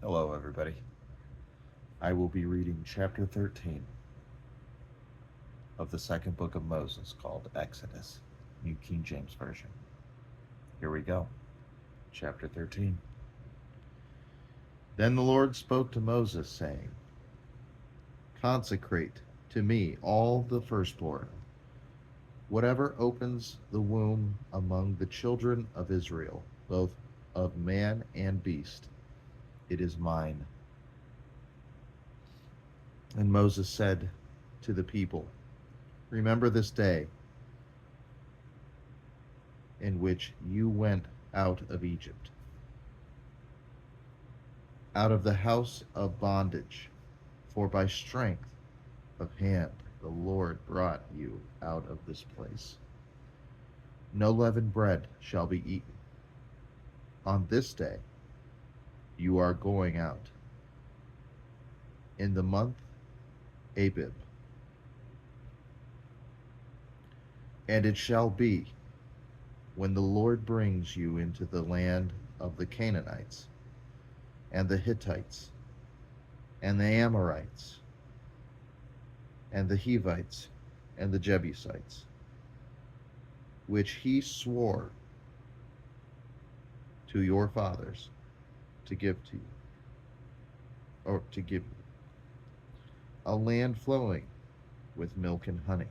Hello, everybody. I will be reading chapter 13 of the second book of Moses called Exodus, New King James Version. Here we go. Chapter 13. Then the Lord spoke to Moses, saying, Consecrate to me all the firstborn, whatever opens the womb among the children of Israel, both of man and beast. It is mine. And Moses said to the people, Remember this day in which you went out of Egypt, out of the house of bondage, for by strength of hand the Lord brought you out of this place. No leavened bread shall be eaten. On this day you are going out, in the month Abib. And it shall be, when the Lord brings you into the land of the Canaanites, and the Hittites, and the Amorites, and the Hivites, and the Jebusites, which he swore to your fathers to give to you, or to give you, a land flowing with milk and honey,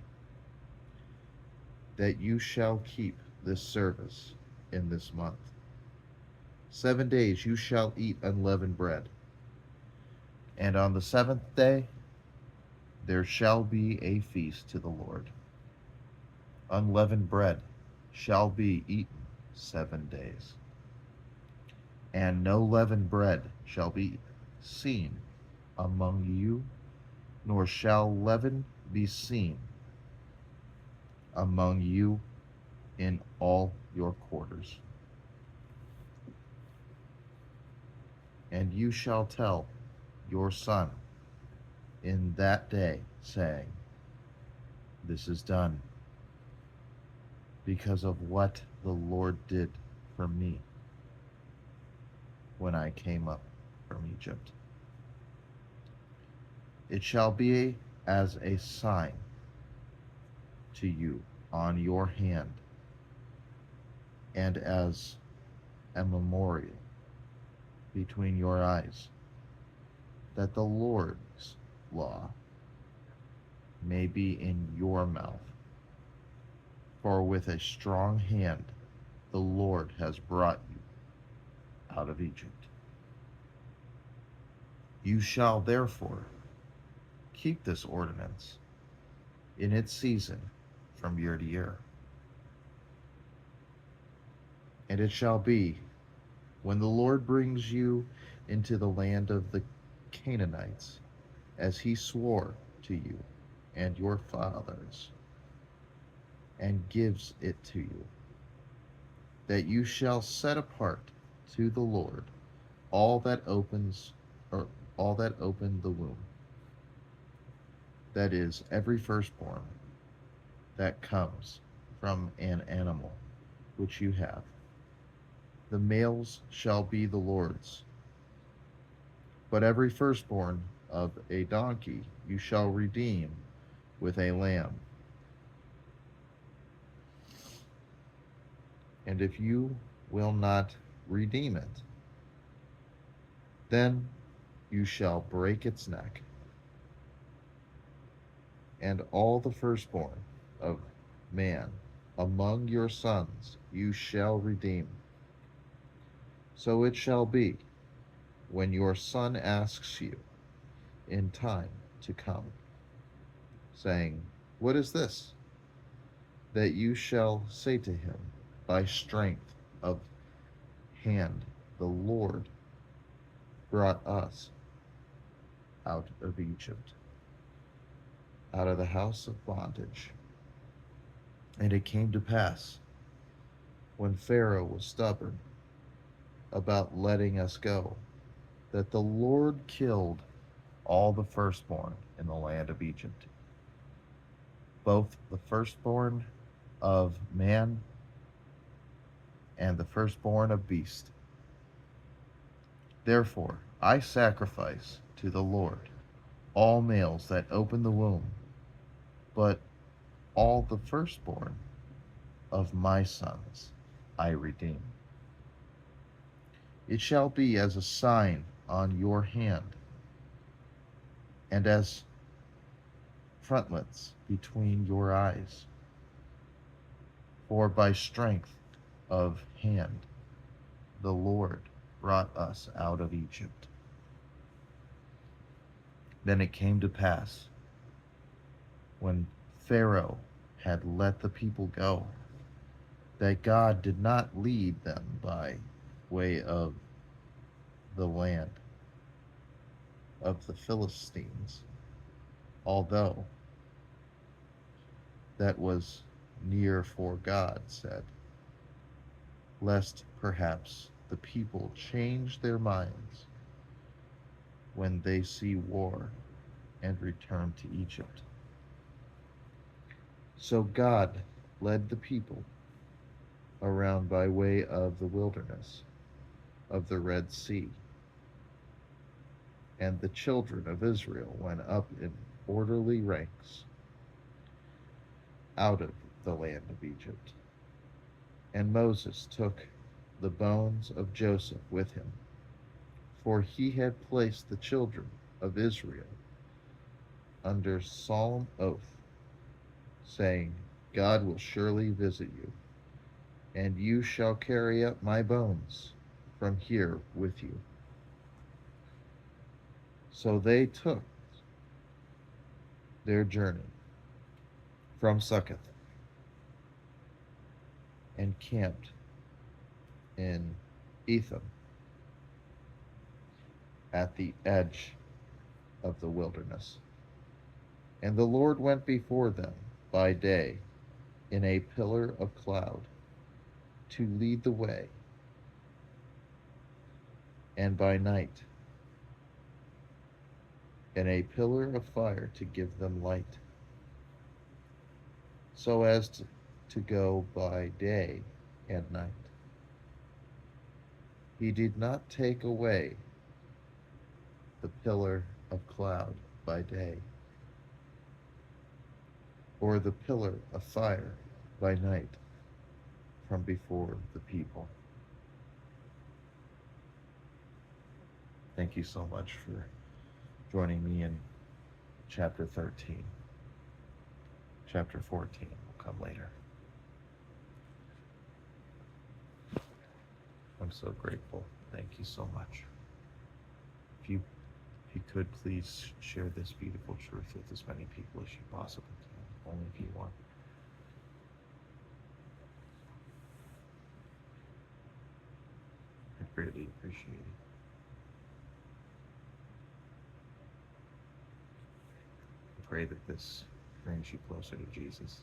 that you shall keep this service in this month. 7 days you shall eat unleavened bread, and on the seventh day there shall be a feast to the Lord. Unleavened bread shall be eaten 7 days, and no leavened bread shall be seen among you, nor shall leaven be seen among you in all your quarters. And you shall tell your son in that day, saying, This is done because of what the Lord did for me when I came up from Egypt. It shall be as a sign to you on your hand, and as a memorial between your eyes, that the Lord's law may be in your mouth. For with a strong hand the Lord has brought you out of Egypt. You shall therefore keep this ordinance in its season from year to year. And it shall be, when the Lord brings you into the land of the Canaanites, as he swore to you and your fathers, and gives it to you, that you shall set apart to the Lord all that opens, or all that open the womb, that is, every firstborn that comes from an animal which you have. The males shall be the Lord's. But every firstborn of a donkey you shall redeem with a lamb. And if you will not redeem it, then you shall break its neck. And all the firstborn of man among your sons you shall redeem. So it shall be, when your son asks you in time to come, saying, What is this? That you shall say to him, By strength of hand the Lord brought us out of Egypt, out of the house of bondage. And it came to pass, when Pharaoh was stubborn about letting us go, that the Lord killed all the firstborn in the land of Egypt, both the firstborn of man and the firstborn of beast. Therefore I sacrifice to the Lord all males that open the womb, but all the firstborn of my sons I redeem. It shall be as a sign on your hand, and as frontlets between your eyes. For by strength of hand the Lord brought us out of Egypt. Then it came to pass, when Pharaoh had let the people go, that God did not lead them by way of the land of the Philistines, although that was near, for God said, lest perhaps the people change their minds when they see war and return to Egypt. So God led the people around by way of the wilderness of the Red Sea, and the children of Israel went up in orderly ranks out of the land of Egypt. And Moses took the bones of Joseph with him, for he had placed the children of Israel under solemn oath, saying, God will surely visit you, and you shall carry up my bones from here with you. So they took their journey from Succoth and camped in Etham at the edge of the wilderness. And the Lord went before them by day in a pillar of cloud to lead the way, and by night in a pillar of fire to give them light, so as to go by day and night. He did not take away the pillar of cloud by day, or the pillar of fire by night from before the people. Thank you so much for joining me in chapter 13. Chapter 14 will come later. I'm so grateful. Thank you so much. If you could, please share this beautiful truth with as many people as you possibly can, only if you want. I greatly appreciate it. I pray that this brings you closer to Jesus,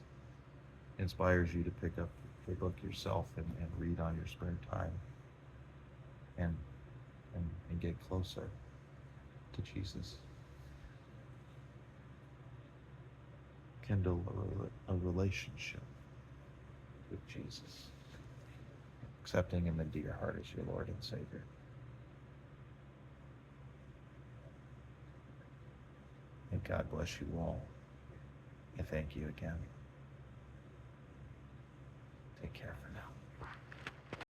inspires you to pick up the book yourself and read on your spare time, and get closer to Jesus. Kindle a relationship with Jesus, accepting him into your heart as your Lord and Savior. And God bless you all. And thank you again. Take care.